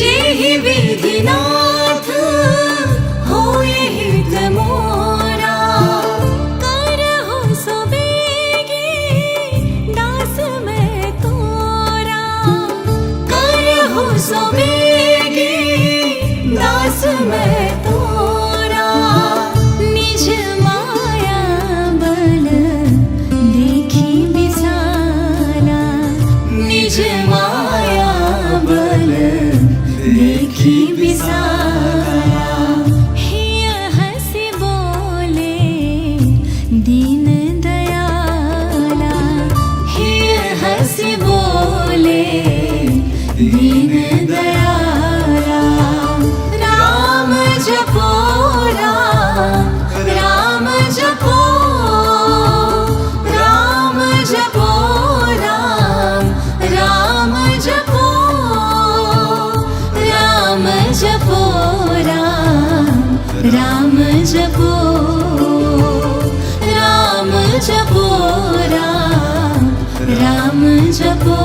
जेहि विधिनाथ होए हित मोरा, करहु सो बेगी दास मैं तोरा, करहु सो बेगी दास मैं तोरा। निज माया बल देखी बिसारा, निज माया बल देखी बिसारा। हिय हँसि बोले दीन दयाला, हिय हँसि बोले दीन दयाला। राम जपो राम, राम जपो, राम जपो राम, राम जपो, राम जपो राम, राम जपो, राम जपो राम, राम जपो।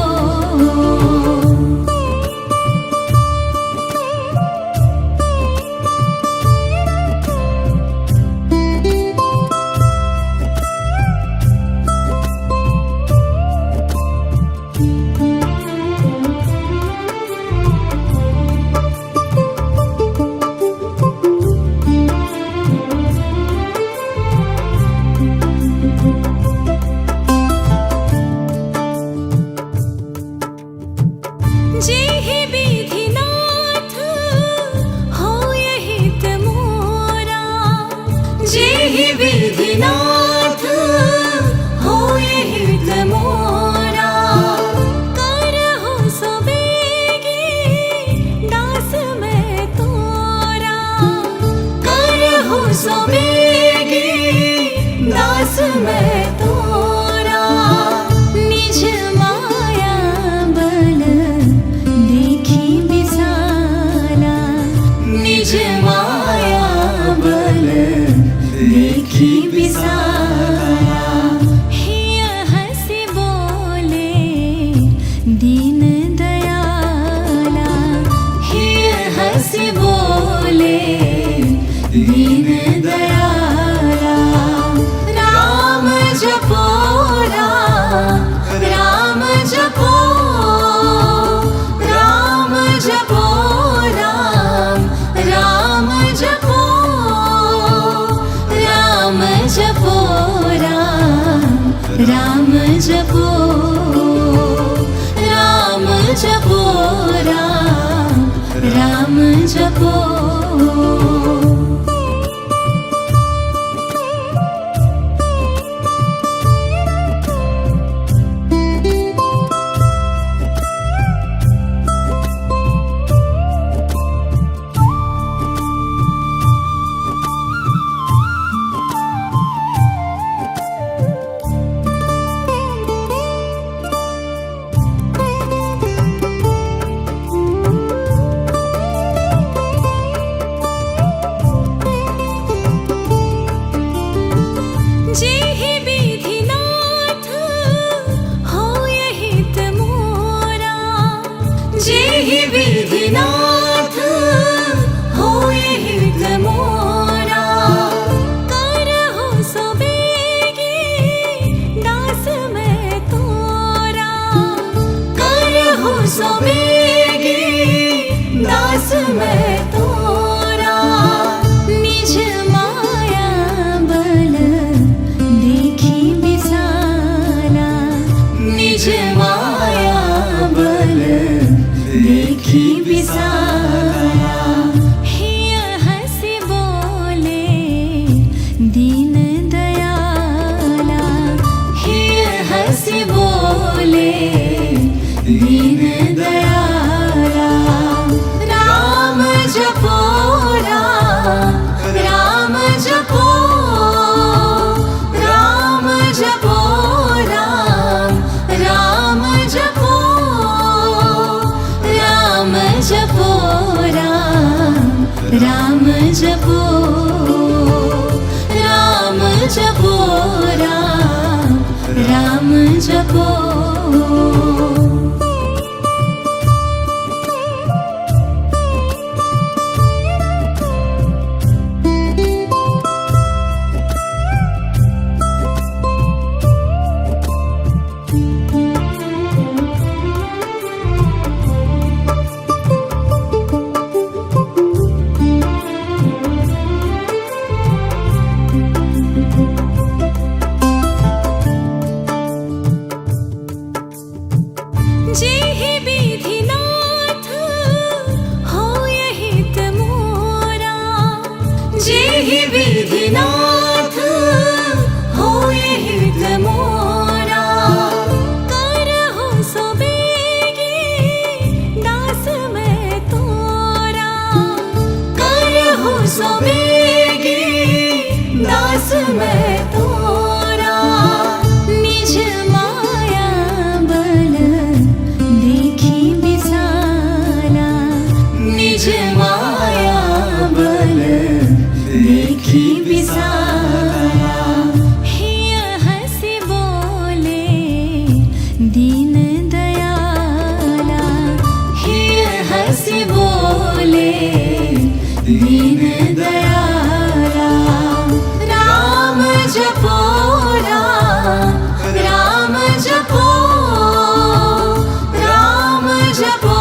जेहि विधिनाथ होए हित मोरा, जेहि विधिनाथ होए हित मोरा, करहु सो बेगी दास मैं तोरा, करहु सो बेगी दास मैं तोरा। निज माया बल देखी बिसारा, निज माया बल देखी बिसारा। हिय हँसि बोले दीन दयाला, हिय हँसि बोले दीन दयाला। राम जपो राम, राम जपो, राम जपो राम, राम जपो, राम जपो राम, राम जपो, राम जपो राम, राम जपो। जेहि विधिनाथ होए हित मोरा, जेहि विधिनाथ होए हित मोरा, करहु सो बेगी दास मैं तोरा, करहु सो बेगी दास मैं तोरा। निज माया बल देखी बिसारा, निज माया बल देखी बिसारा। हिय हँसि बोले दीन दयाला, हिय हँसि बोले दीन दयाला। राम जपो राम, राम जपो, राम जपो राम, राम जपो, राम जपो राम, राम जपो, राम जपो राम, राम जपो। जेहि विधिनाथ होय हित मोरा, जेहि विधिनाथ होय हित मोरा, करहु सो बेगी दास मैं तोरा, करहु सो बेगी दास मैं तोरा, निज माया बल देखी विसाला, निज माया बल देखी विसाला, हिय हँसि बोले दीन दयाला, हिय हँसि बोले दीन दयाला, राम जपो राम जपो, राम जपो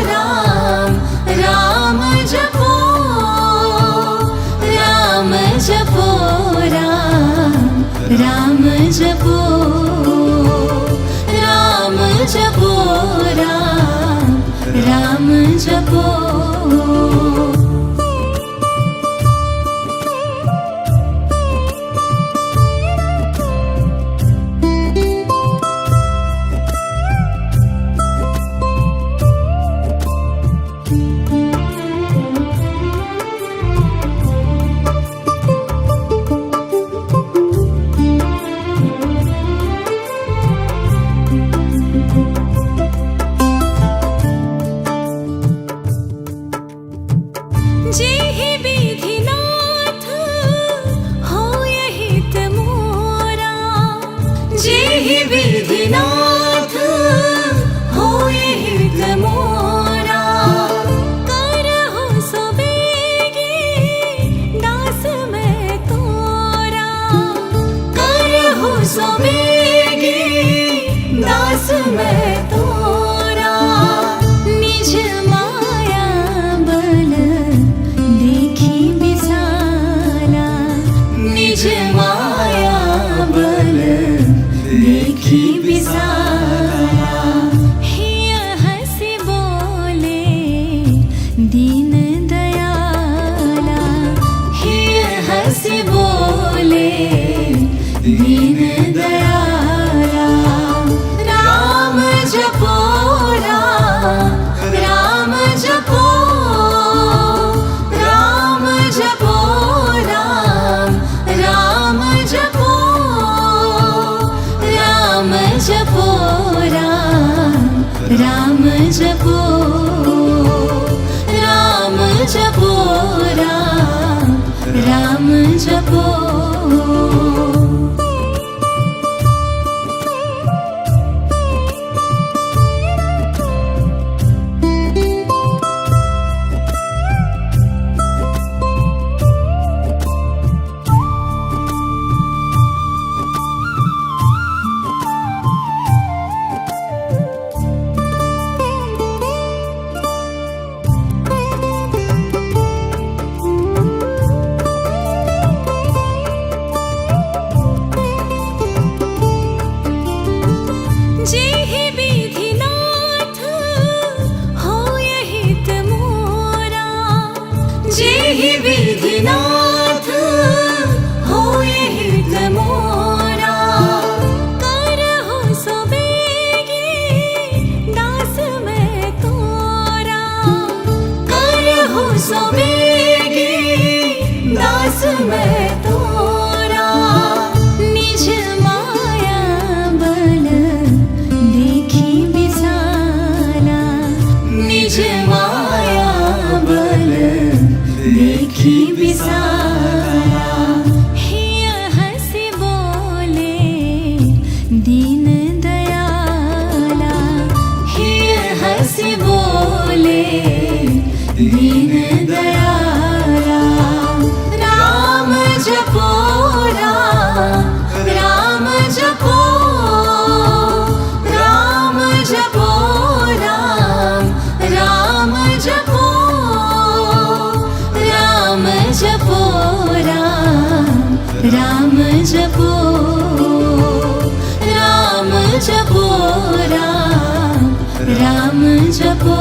राम जपो, राम जपो राम जपो, राम जपो राम जपो। जेहि विधिनाथ होय हित मोरा, जेहि विधिनाथ होय हित मोरा, करहु सो बेगी दास मैं तोरा, करहु सो बेगी दास मैं तोरा, निज माया बल देखी विसाला, निज माया बल देखी विसाला, हिय हँसि बोले दीन दयाला, हिय हँसि बोले दीन दयाला, राम जपो राम जपो, राम जपो राम जपो, राम जपो राम जपो, राम जपो राम जपो। जेहि विधिनाथ होय हित मोरा, जेहि विधिनाथ होय हित मोरा, करहु सो बेगी दास मैं तोरा, करहु सो बेगी दास मैं तोरा, निज माया बल देखी विसाला, निज माया बल देखी विसाला, हिय हँसि बोले दीन दयाला, हिय हँसि बोले दीन दयाला, राम जपो राम जपो, राम जपो राम जपो, राम जपो राम जपो, राम जपो जपो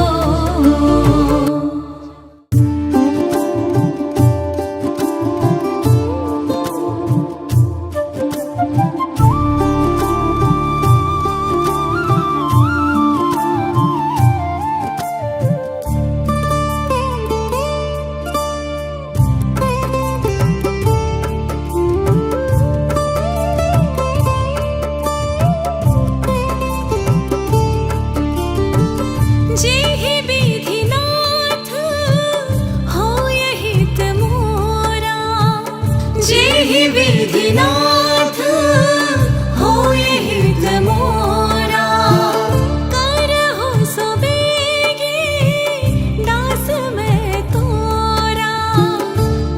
जेहि विधिनाथ होय हित मोरा जेहि विधिनाथ होय हित मोरा करहु सो बेगी दास मैं तोरा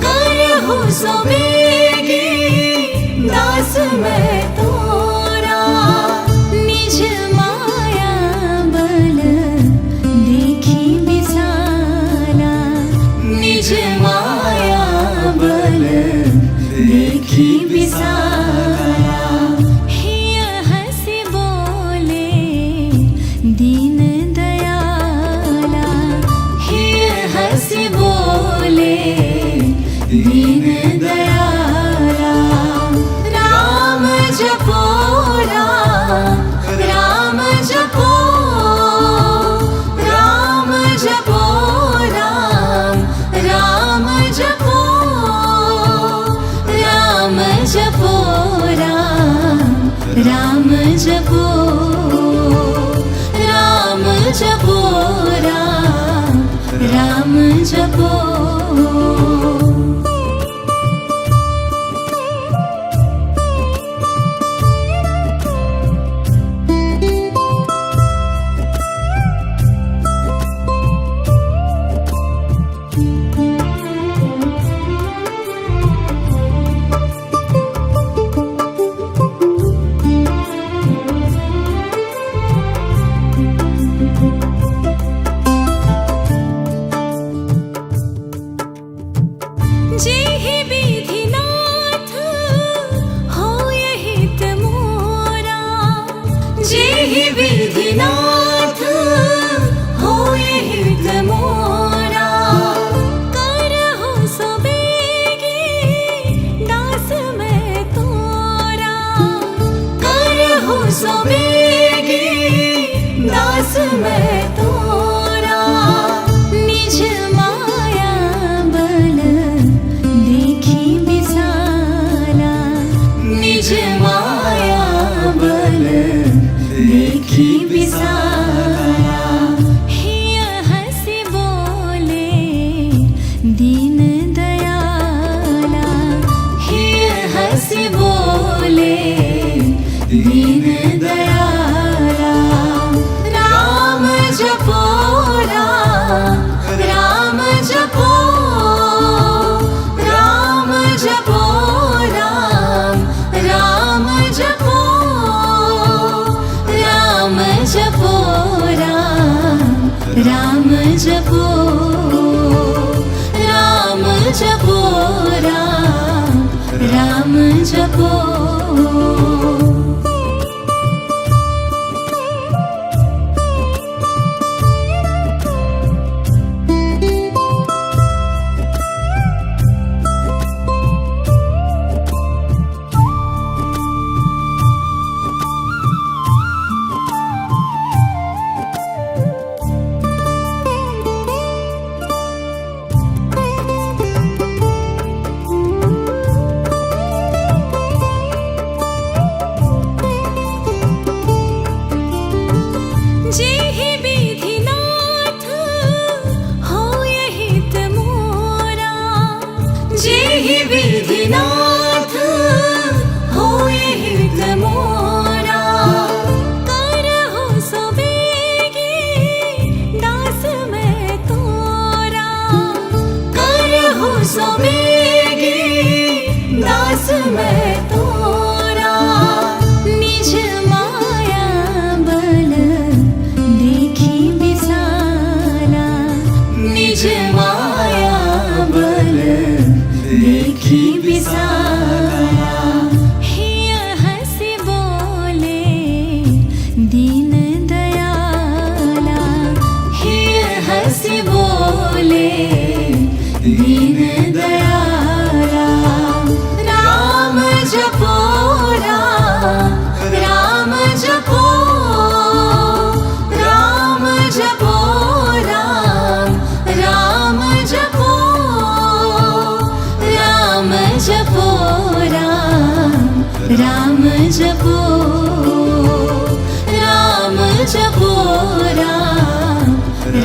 करहु सो बेगी दास मैं तोरा निज माया बल देखी विसाला निज माया बल देखी विसाला हिय हंसी बोले दीन दयाला हिय हंसी बोले दीन दयाला राम जपो राम जपो राम जपो राम जपो राम जपो राम जपो राम जपो राम जपो जेहि विधिनाथ होय हित मोरा जेहि विधिनाथ होय हित मोरा करहु सो बेगी दास मैं तोरा करहु सो बेगी दास मैं तोरा निज माया बल देखी विसाला निज माया बल देखी विसाला हिय हंसी बोले दीन दयाला हिय हंसी बोले दीन दयाला राम जपो राम जपो राम जपो राम जपो राम जपो राम जपो राम जपो राम जपो जेहि विधिनाथ होय हित मोरा जेहि विधिनाथ होय हित मोरा करहु सो बेगी दास मैं तोरा करहु सो बेगी दास मैं तोरा निज माया बल दीन दयाला। राम जपो राम जपो राम जपो राम जपो राम जपो राम जपो राम जपो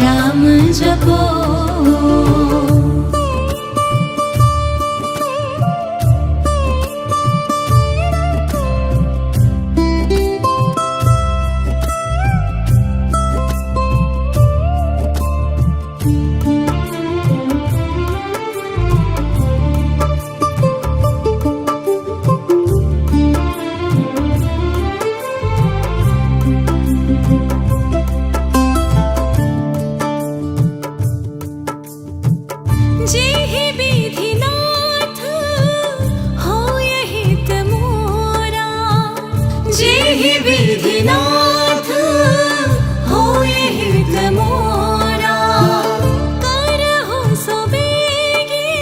राम जपो। जेहि विधिनाथ होय हित मोरा। जेहि विधिनाथ होय हित मोरा। करहु सो बेगी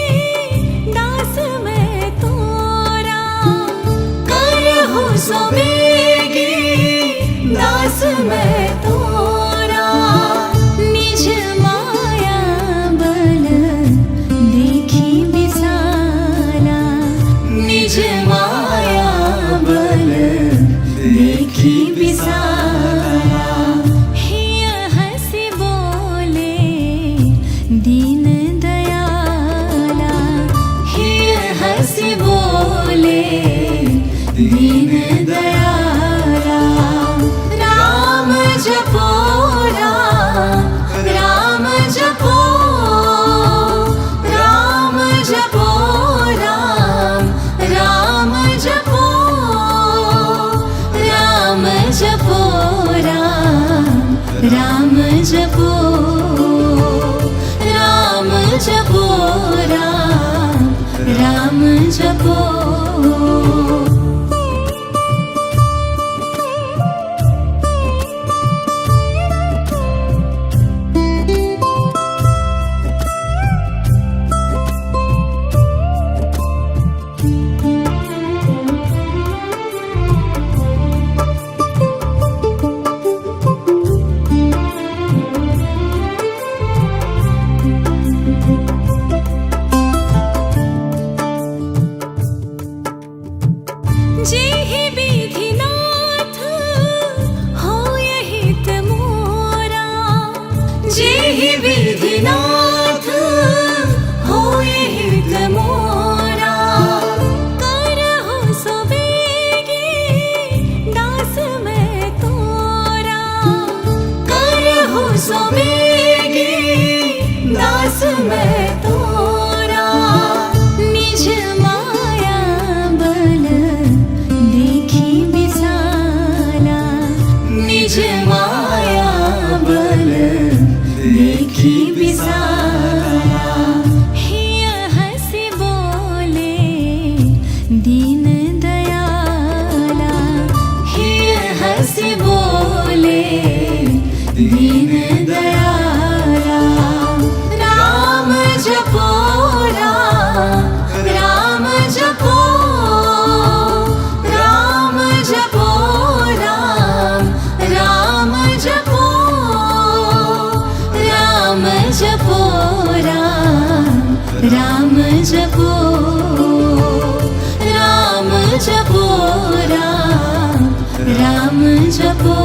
दास मैं तोरा। करहु सो बेगी दास मैं तोरा। निज माया बल देखी विसाला। निज माया बल देखी विसाला। हिय हँसि बोले दीन दयाला। हिय हँसि बोले दीन दयाला। राम जपो राम जपो राम जपो राम जपो राम जपो राम जपो राम जपो राम जपो। जेहि विधिनाथ होय हित मोरा। जेहि विधिनाथ होय हित मोरा। करहु सो बेगी दास मैं तोरा। करहु सो बेगी दास मैं तोरा। निज माया बल देखी विसाला। निज माया बल देखी विसाला। हिय हँसि बोले दीन दयाला। हिय हँसि बोले दीन दयाला। राम जपो राम जपो राम जपो राम जपो राम जपो राम जपो राम जपो राम जपो।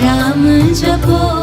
राम जपो